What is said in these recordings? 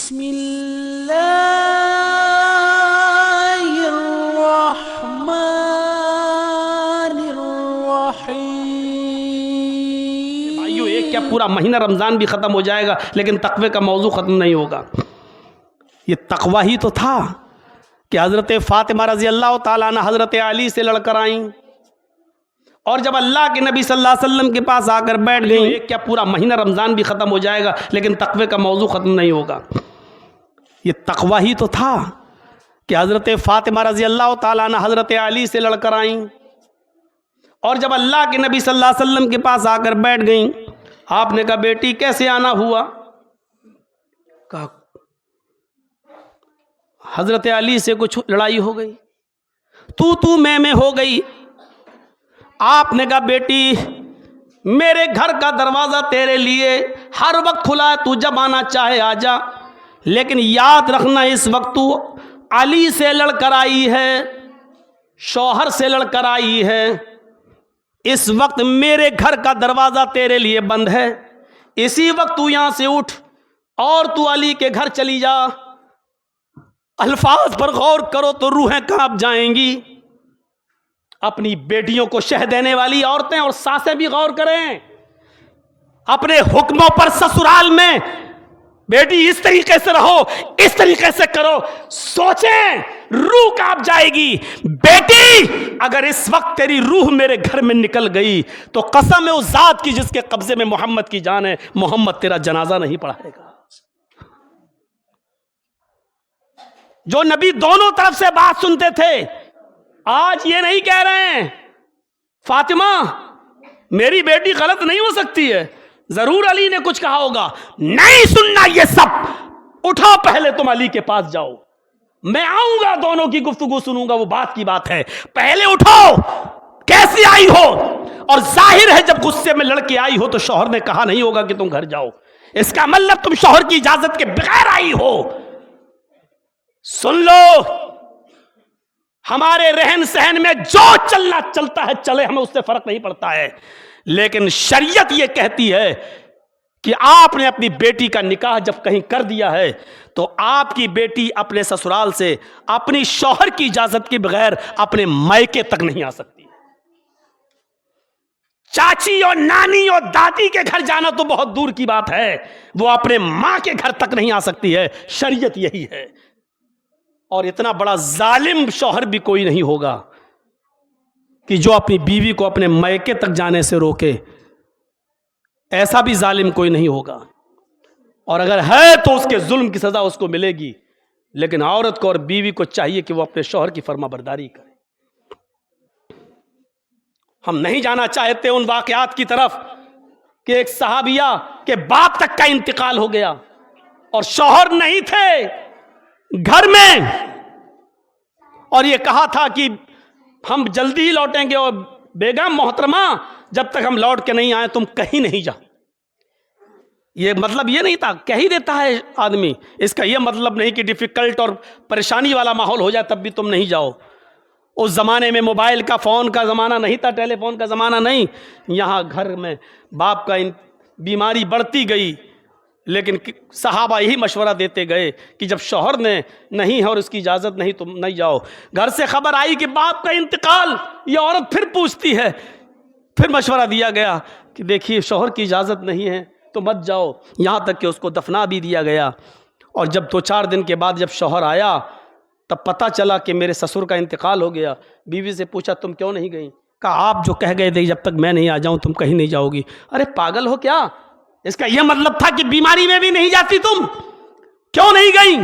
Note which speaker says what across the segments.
Speaker 1: بسم اللہ الرحمن الرحیم۔
Speaker 2: بھائیو، ایک کیا پورا مہینہ رمضان بھی ختم ہو جائے گا لیکن تقوی کا موضوع ختم نہیں ہوگا۔ یہ تقوی ہی تو تھا کہ حضرت فاطمہ رضی اللہ تعالیٰ عنہ حضرت علی سے لڑ کر آئیں، اور جب اللہ کے نبی صلی اللہ علیہ وسلم کے پاس آ کر بیٹھ گئیں۔ ایک کیا پورا مہینہ رمضان بھی ختم ہو جائے گا لیکن تقوی کا موضوع ختم نہیں ہوگا۔ یہ تقوی ہی تو تھا کہ حضرت فاطمہ رضی اللہ تعالیٰ عنہ حضرت علی سے لڑ کر آئیں، اور جب اللہ کے نبی صلی اللہ علیہ وسلم کے پاس آ کر بیٹھ گئیں، آپ نے کہا بیٹی کیسے آنا ہوا؟ کہا حضرت علی سے کچھ لڑائی ہو گئی، تو میں ہو گئی۔ آپ نے کہا بیٹی میرے گھر کا دروازہ تیرے لیے ہر وقت کھلا ہے، تو جب آنا چاہے آ جا، لیکن یاد رکھنا اس وقت تو علی سے لڑ کر آئی ہے، شوہر سے لڑ کر آئی ہے، اس وقت میرے گھر کا دروازہ تیرے لیے بند ہے، اسی وقت تو یہاں سے اٹھ اور تو علی کے گھر چلی جا۔ الفاظ پر غور کرو تو روحیں کانپ جائیں گی۔ اپنی بیٹیوں کو شہ دینے والی عورتیں اور ساسیں بھی غور کریں، اپنے حکموں پر سسرال میں بیٹی اس طریقے سے رہو، اس طریقے سے کرو، سوچیں، روح کانپ جائے گی۔ بیٹی اگر اس وقت تیری روح میرے گھر میں نکل گئی تو قسم ہے اس ذات کی جس کے قبضے میں محمد کی جان ہے، محمد تیرا جنازہ نہیں پڑھائے گا۔ جو نبی دونوں طرف سے بات سنتے تھے، آج یہ نہیں کہہ رہے ہیں فاطمہ میری بیٹی غلط نہیں ہو سکتی ہے، ضرور علی نے کچھ کہا ہوگا، نہیں سننا یہ سب، اٹھو پہلے تم علی کے پاس جاؤ، میں آؤں گا دونوں کی گفتگو سنوں گا، وہ بات کی بات ہے، پہلے اٹھو، کیسی آئی ہو؟ اور ظاہر ہے جب غصے میں لڑ کے آئی ہو تو شوہر نے کہا نہیں ہوگا کہ تم گھر جاؤ، اس کا مطلب تم شوہر کی اجازت کے بغیر آئی ہو۔ سن لو، ہمارے رہن سہن میں جو چلنا چلتا ہے چلے، ہمیں اس سے فرق نہیں پڑتا ہے، لیکن شریعت یہ کہتی ہے کہ آپ نے اپنی بیٹی کا نکاح جب کہیں کر دیا ہے تو آپ کی بیٹی اپنے سسرال سے اپنی شوہر کی اجازت کے بغیر اپنے مائکے تک نہیں آ سکتی۔ چاچی اور نانی اور دادی کے گھر جانا تو بہت دور کی بات ہے، وہ اپنے ماں کے گھر تک نہیں آ سکتی ہے، شریعت یہی ہے۔ اور اتنا بڑا ظالم شوہر بھی کوئی نہیں ہوگا کہ جو اپنی بیوی کو اپنے میکے تک جانے سے روکے، ایسا بھی ظالم کوئی نہیں ہوگا، اور اگر ہے تو اس کے ظلم کی سزا اس کو ملے گی، لیکن عورت کو اور بیوی کو چاہیے کہ وہ اپنے شوہر کی فرما برداری کرے۔ ہم نہیں جانا چاہتے ان واقعات کی طرف کہ ایک صحابیہ کے باپ تک کا انتقال ہو گیا اور شوہر نہیں تھے گھر میں، اور یہ کہا تھا کہ ہم جلدی ہی لوٹیں گے، اور بیگم محترمہ جب تک ہم لوٹ کے نہیں آئے تم کہیں نہیں جاؤ۔ یہ مطلب یہ نہیں تھا، کہہ ہی دیتا ہے آدمی، اس کا یہ مطلب نہیں کہ ڈیفیکلٹ اور پریشانی والا ماحول ہو جائے تب بھی تم نہیں جاؤ۔ اس زمانے میں موبائل کا فون کا زمانہ نہیں تھا، ٹیلی فون کا زمانہ نہیں، یہاں گھر میں باپ کا بیماری بڑھتی گئی، لیکن صحابہ یہی مشورہ دیتے گئے کہ جب شوہر نے نہیں ہے اور اس کی اجازت نہیں تم نہیں جاؤ۔ گھر سے خبر آئی کہ باپ کا انتقال، یہ عورت پھر پوچھتی ہے، پھر مشورہ دیا گیا کہ دیکھیے شوہر کی اجازت نہیں ہے تو مت جاؤ، یہاں تک کہ اس کو دفنا بھی دیا گیا۔ اور جب 2-4 دن کے بعد جب شوہر آیا تب پتہ چلا کہ میرے سسر کا انتقال ہو گیا۔ بیوی سے پوچھا تم کیوں نہیں گئی؟ کہا آپ جو کہہ گئے تھے جب تک میں نہیں آ جاؤں تم کہیں نہیں جاؤ گی۔ ارے پاگل ہو کیا؟ اس کا یہ مطلب تھا کہ بیماری میں بھی نہیں جاتی تم، کیوں نہیں گئی؟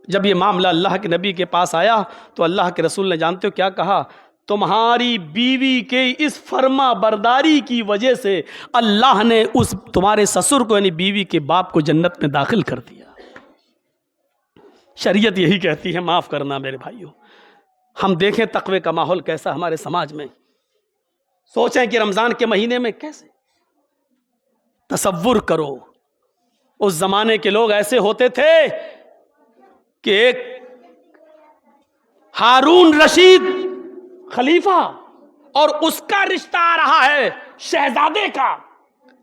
Speaker 2: جب یہ معاملہ اللہ کے نبی کے پاس آیا تو اللہ کے رسول نے جانتے ہو کیا کہا؟ تمہاری بیوی کے اس فرما برداری کی وجہ سے اللہ نے اس تمہارے سسر کو یعنی بیوی کے باپ کو جنت میں داخل کر دیا۔ شریعت یہی کہتی ہے، معاف کرنا میرے بھائیوں۔ ہم دیکھیں تقوی کا ماحول کیسا ہمارے سماج میں، سوچیں کہ رمضان کے مہینے میں کیسے، تصور کرو اس زمانے کے لوگ ایسے ہوتے تھے کہ ایک ہارون رشید خلیفہ اور اس کا رشتہ آ رہا ہے شہزادے کا،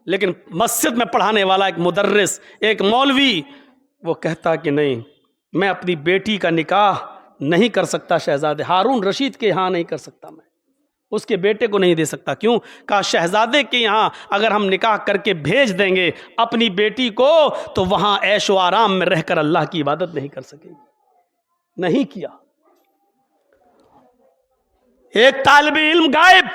Speaker 2: لیکن مسجد میں پڑھانے والا ایک مدرس، ایک مولوی وہ کہتا کہ نہیں، میں اپنی بیٹی کا نکاح نہیں کر سکتا شہزادے، ہارون رشید کے یہاں نہیں کر سکتا، میں اس کے بیٹے کو نہیں دے سکتا۔ کیوں؟ کہا شہزادے کے یہاں اگر ہم نکاح کر کے بھیج دیں گے اپنی بیٹی کو تو وہاں عیش و آرام میں رہ کر اللہ کی عبادت نہیں کر سکے گی۔ نہیں کیا۔ ایک طالب علم غائب،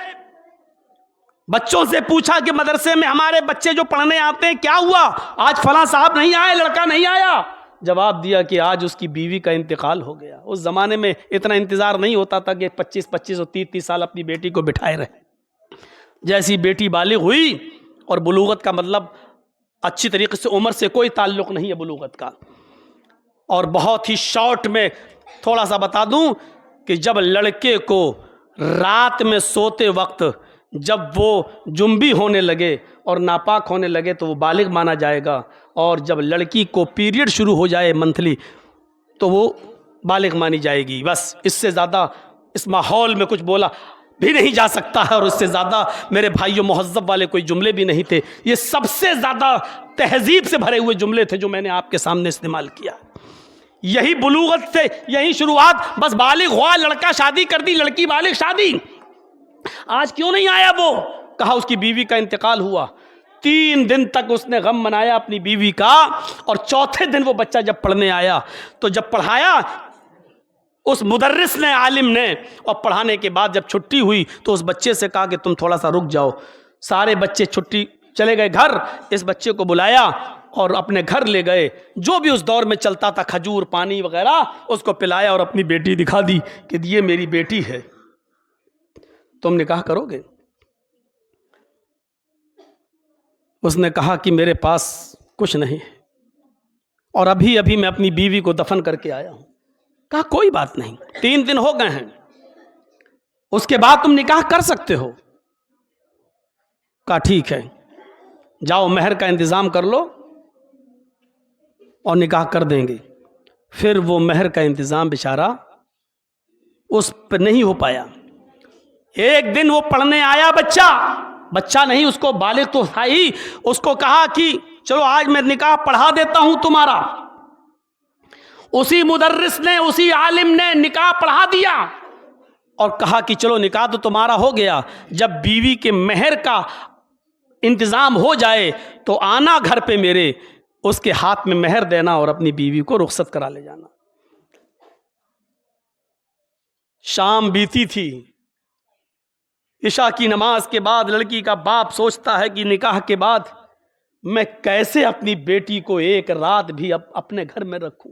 Speaker 2: بچوں سے پوچھا کہ مدرسے میں ہمارے بچے جو پڑھنے آتے ہیں کیا ہوا؟ آج فلاں صاحب نہیں آئے، لڑکا نہیں آیا۔ جواب دیا کہ آج اس کی بیوی کا انتقال ہو گیا۔ اس زمانے میں اتنا انتظار نہیں ہوتا تھا کہ 25 اور 30 سال اپنی بیٹی کو بٹھائے رہے۔ جیسی بیٹی بالغ ہوئی، اور بلوغت کا مطلب اچھی طریقے سے عمر سے کوئی تعلق نہیں ہے بلوغت کا، اور بہت ہی شارٹ میں تھوڑا سا بتا دوں کہ جب لڑکے کو رات میں سوتے وقت جب وہ جنبی ہونے لگے اور ناپاک ہونے لگے تو وہ بالغ مانا جائے گا، اور جب لڑکی کو پیریڈ شروع ہو جائے منتھلی تو وہ بالغ مانی جائے گی۔ بس اس سے زیادہ اس ماحول میں کچھ بولا بھی نہیں جا سکتا ہے، اور اس سے زیادہ میرے بھائیوں مہذب والے کوئی جملے بھی نہیں تھے۔ یہ سب سے زیادہ تہذیب سے بھرے ہوئے جملے تھے جو میں نے آپ کے سامنے استعمال کیا۔ یہی بلوغت سے، یہی شروعات، بس بالغ ہوا، لڑکا شادی کر دی، لڑکی بالغ شادی۔ آج کیوں نہیں آیا وہ؟ کہا اس کی بیوی کا انتقال ہوا۔ 3 دن تک اس نے غم منایا اپنی بیوی کا، اور چوتھے دن وہ بچہ جب پڑھنے آیا تو جب پڑھایا اس مدرس نے، عالم نے، اور پڑھانے کے بعد جب چھٹی ہوئی تو اس بچے سے کہا کہ تم تھوڑا سا رک جاؤ۔ سارے بچے چھٹی چلے گئے گھر، اس بچے کو بلایا اور اپنے گھر لے گئے۔ جو بھی اس دور میں چلتا تھا، کھجور، پانی وغیرہ، اس کو پلایا اور اپنی بیٹی دکھا دی کہ یہ میری بیٹی ہے، تم نکاح کرو گے؟ اس نے کہا کہ میرے پاس کچھ نہیں ہے، اور ابھی میں اپنی بیوی کو دفن کر کے آیا ہوں۔ کہا کوئی بات نہیں، 3 دن ہو گئے ہیں، اس کے بعد تم نکاح کر سکتے ہو۔ کہا ٹھیک ہے، جاؤ مہر کا انتظام کر لو اور نکاح کر دیں گے۔ پھر وہ مہر کا انتظام بیچارہ اس پہ نہیں ہو پایا۔ ایک دن وہ پڑھنے آیا، بچہ نہیں، اس کو بالغ تو تھا ہی، اس کو کہا کہ چلو آج میں نکاح پڑھا دیتا ہوں تمہارا۔ اسی مدرس نے، اسی عالم نے نکاح پڑھا دیا اور کہا کہ چلو نکاح تو تمہارا ہو گیا، جب بیوی کے مہر کا انتظام ہو جائے تو آنا گھر پہ میرے، اس کے ہاتھ میں مہر دینا اور اپنی بیوی کو رخصت کرا لے جانا۔ شام بیتی تھی، عشاء کی نماز کے بعد لڑکی کا باپ سوچتا ہے کہ نکاح کے بعد میں کیسے اپنی بیٹی کو ایک رات بھی اپنے گھر میں رکھوں۔